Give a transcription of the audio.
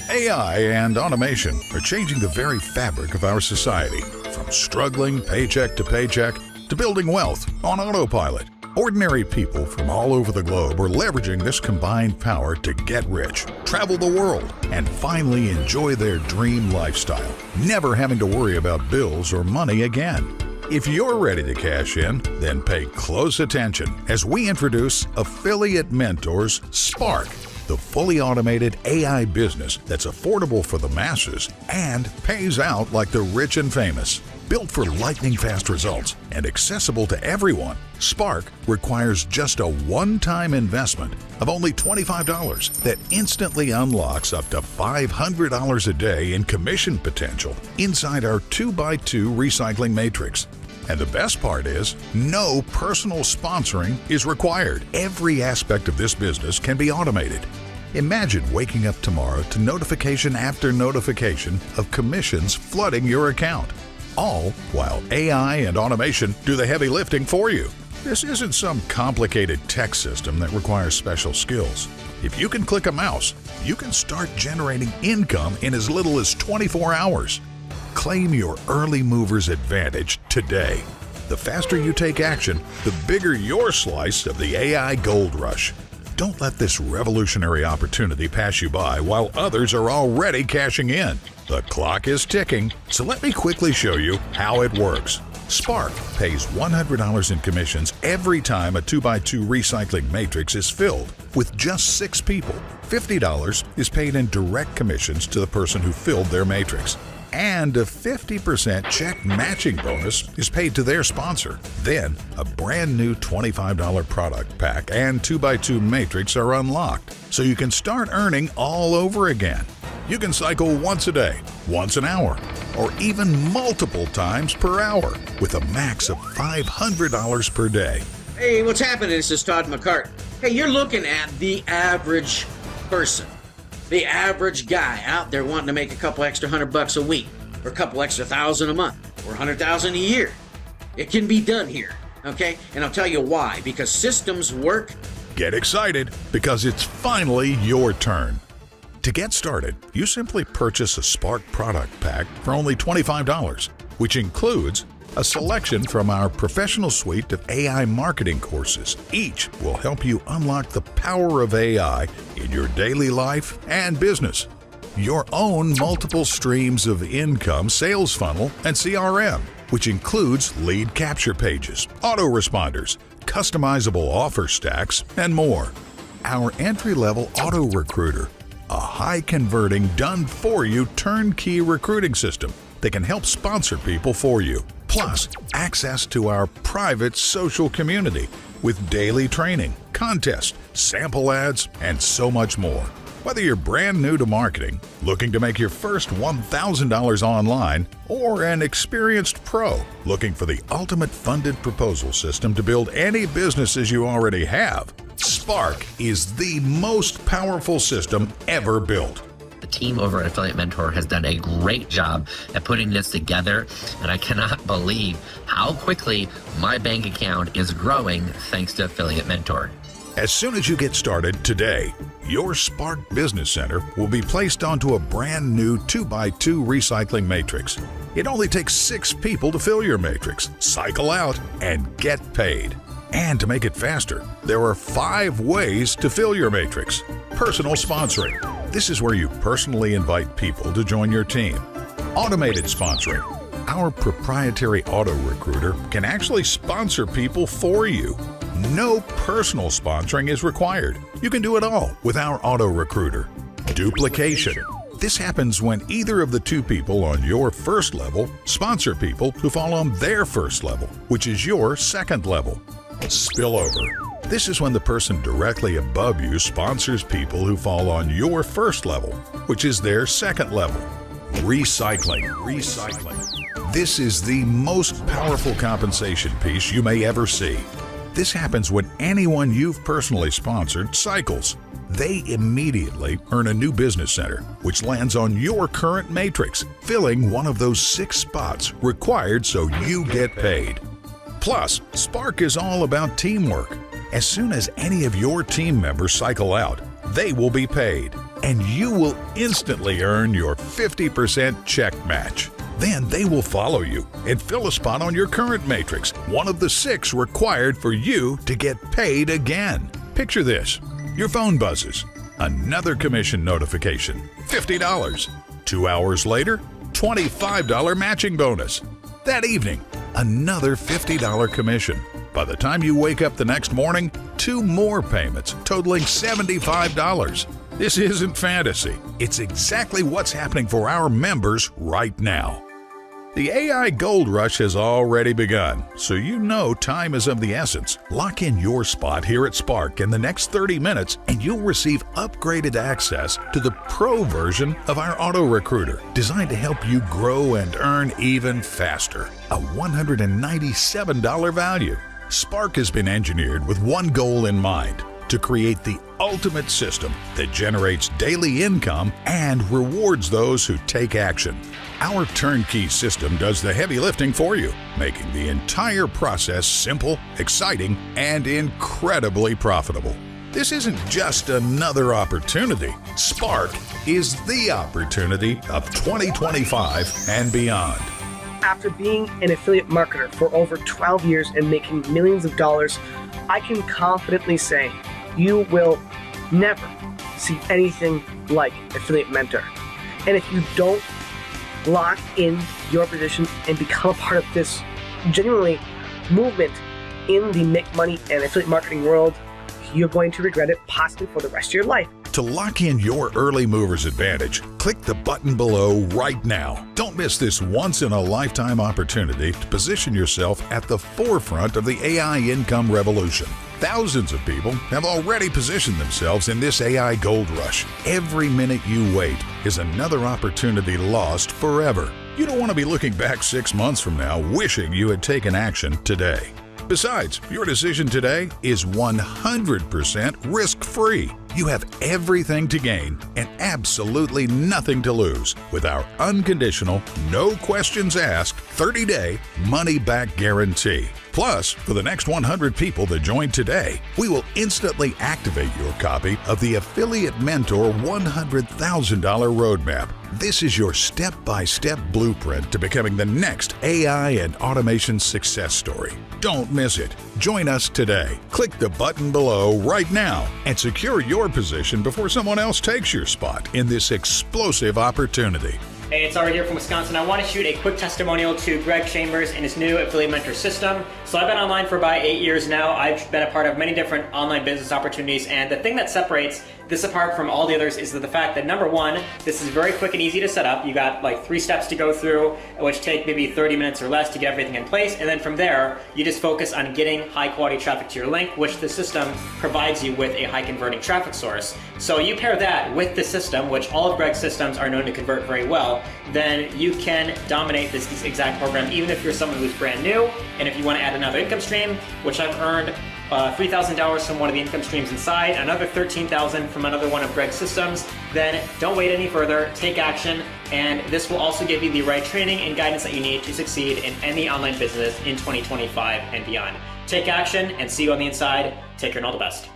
AI and automation are changing the very fabric of our society, from struggling paycheck to paycheck to building wealth on autopilot. Ordinary people from all over the globe are leveraging this combined power to get rich, travel the world, and finally enjoy their dream lifestyle, never having to worry about bills or money again. If you're ready to cash in, then pay close attention as we introduce Affiliate Mentors Spark, the fully automated AI business that's affordable for the masses and pays out like the rich and famous. Built for lightning-fast results and accessible to everyone, Spark requires just a one-time investment of only $25 that instantly unlocks up to $500 a day in commission potential inside our 2x2 recycling matrix. And the best part is, no personal sponsoring is required. Every aspect of this business can be automated. Imagine waking up tomorrow to notification after notification of commissions flooding your account, all while AI and automation do the heavy lifting for you. This isn't some complicated tech system that requires special skills. If you can click a mouse, you can start generating income in as little as 24 hours. Claim your early mover's advantage today. The faster you take action, the bigger your slice of the AI gold rush. Don't let this revolutionary opportunity pass you by while others are already cashing in. The clock is ticking, so let me quickly show you how it works. Spark pays $100 in commissions every time a 2x2 recycling matrix is filled with just 6 people. $50 is paid in direct commissions to the person who filled their matrix. And a 50% check matching bonus is paid to their sponsor. Then, a brand new $25 product pack and 2x2 matrix are unlocked, so you can start earning all over again. You can cycle once a day, once an hour, or even multiple times per hour with a max of $500 per day. Hey, what's happening? This is Todd McCart. Hey, you're looking at the average person. The average guy out there wanting to make a couple extra $100 a week, or a couple extra $1,000 a month, or $100,000 a year. It can be done here, okay? And I'll tell you why. Because systems work. Get excited, because it's finally your turn. To get started, you simply purchase a Spark product pack for only $25, which includes a selection from our professional suite of AI marketing courses. Each will help you unlock the power of AI in your daily life and business. Your own multiple streams of income sales funnel and CRM, which includes lead capture pages, autoresponders, customizable offer stacks, and more. Our entry-level auto recruiter, a high-converting, done-for-you turnkey recruiting system that can help sponsor people for you. Plus, access to our private social community with daily training, contests, sample ads, and so much more. Whether you're brand new to marketing, looking to make your first $1,000 online, or an experienced pro looking for the ultimate funded proposal system to build any businesses you already have, Spark is the most powerful system ever built. The team over at Affiliate Mentor has done a great job at putting this together, and I cannot believe how quickly my bank account is growing thanks to Affiliate Mentor. As soon as you get started today, your Spark Business Center will be placed onto a brand new 2x2 recycling matrix. It only takes 6 people to fill your matrix, cycle out, and get paid. And to make it faster, there are 5 ways to fill your matrix. Personal sponsoring. This is where you personally invite people to join your team. Automated sponsoring. Our proprietary auto recruiter can actually sponsor people for you. No personal sponsoring is required. You can do it all with our auto recruiter. Duplication. This happens when either of the 2 people on your first level sponsor people who fall on their first level, which is your second level. Spillover. This is when the person directly above you sponsors people who fall on your first level, which is their second level. Recycling. This is the most powerful compensation piece you may ever see. This happens when anyone you've personally sponsored cycles. They immediately earn a new business center, which lands on your current matrix, filling one of those 6 spots required so you get paid. Plus, Spark is all about teamwork. As soon as any of your team members cycle out, they will be paid. and you will instantly earn your 50% check match. Then they will follow you and fill a spot on your current matrix, one of the 6 required for you to get paid again. Picture this. Your phone buzzes. Another commission notification. $50. 2 hours later, $25 matching bonus. That evening, another $50 commission. By the time you wake up the next morning, 2 more payments totaling $75. This isn't fantasy. It's exactly what's happening for our members right now. The AI Gold Rush has already begun, so you know time is of the essence. Lock in your spot here at Spark in the next 30 minutes, and you'll receive upgraded access to the pro version of our auto recruiter, designed to help you grow and earn even faster. A $197 value. Spark has been engineered with one goal in mind: to create the ultimate system that generates daily income and rewards those who take action. Our turnkey system does the heavy lifting for you, making the entire process simple, exciting, and incredibly profitable. This isn't just another opportunity. Spark is the opportunity of 2025 and beyond. After being an affiliate marketer for over 12 years and making millions of dollars, I can confidently say you will never see anything like Affiliate Mentor. And if you don't lock in your position and become a part of this genuinely movement in the make money and affiliate marketing world, you're going to regret it possibly for the rest of your life. To lock in your early mover's advantage, click the button below right now. Don't miss this once-in-a-lifetime opportunity to position yourself at the forefront of the AI income revolution. Thousands of people have already positioned themselves in this AI gold rush. Every minute you wait is another opportunity lost forever. You don't want to be looking back 6 months from now wishing you had taken action today. Besides, your decision today is 100% risk-free. You have everything to gain and absolutely nothing to lose with our unconditional, no questions asked, 30-day money-back guarantee. Plus, for the next 100 people that join today, we will instantly activate your copy of the Affiliate Mentor $100,000 Roadmap. This is your step-by-step blueprint to becoming the next AI and automation success story. Don't miss it. Join us today. Click the button below right now and secure your position before someone else takes your spot in this explosive opportunity. Hey, it's Art here from Wisconsin. I want to shoot a quick testimonial to Greg Chambers and his new Affiliate Mentor system. So I've been online for about 8 years now. I've been a part of many different online business opportunities, and the thing that separates this apart from all the others is the fact that, number one, this is very quick and easy to set up. You got like 3 steps to go through, which take maybe 30 minutes or less to get everything in place. And then from there, you just focus on getting high quality traffic to your link, which the system provides you with a high converting traffic source. So you pair that with the system, which all of Greg's systems are known to convert very well, then you can dominate this exact program, even if you're someone who's brand new. And if you want to add another income stream, which I've earned $3,000 from one of the income streams inside, another $13,000 from another one of Greg's systems, then don't wait any further, take action, and this will also give you the right training and guidance that you need to succeed in any online business in 2025 and beyond. Take action and see you on the inside. Take care and all the best.